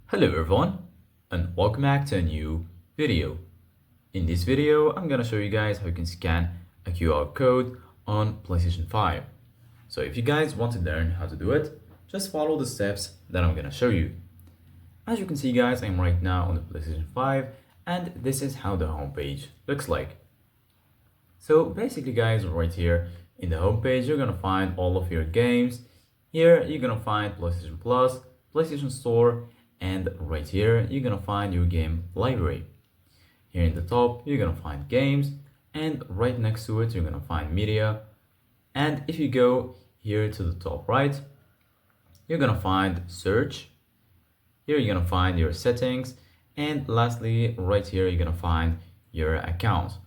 Hello everyone and welcome back to a new video. In this video, I'm gonna show you guys how you can scan a QR code on PlayStation 5. So if you guys want to learn how to do it, just follow the steps that I'm gonna show you. As you can see guys, I'm right now on the PlayStation 5 and this is how the homepage looks like. So basically guys, right here in the homepage, you're gonna find all of your games. Here you're gonna find PlayStation Plus, PlayStation Store, and right here you're gonna find your game library. Here in the top you're gonna find games, and right next to it you're gonna find media. And if you go here to the top right, you're gonna find search. Here you're gonna find your settings, and lastly right here you're gonna find your account.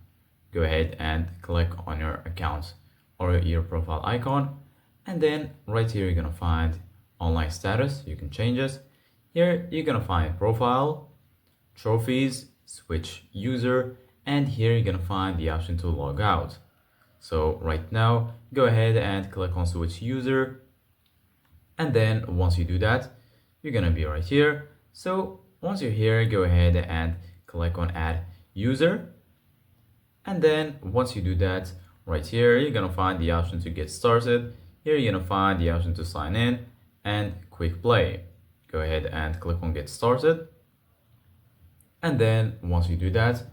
Go ahead and click on your account or your profile icon, and then right here you're gonna find online status. You can change it. Here you're gonna find profile, trophies, switch user, and here you're gonna find the option to log out. So right now go ahead and click on switch user, and then once you do that you're gonna be right here. So once you're here, go ahead and click on add user, and then once you do that right here you're gonna find the option to get started. Here you're gonna find the option to sign in and quick play. Go ahead and click on get started, and then once you do that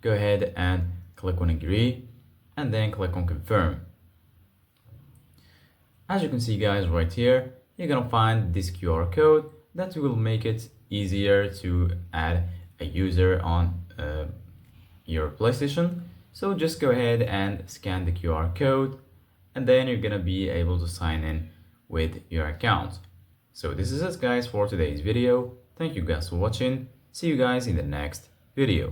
go ahead and click on agree, and then click on confirm. As you can see guys, right here you're gonna find this QR code that will make it easier to add a user on your PlayStation. So just go ahead and scan the QR code, and then you're gonna be able to sign in with your account. So this is it guys for today's video. Thank you guys for watching. See you guys in the next video.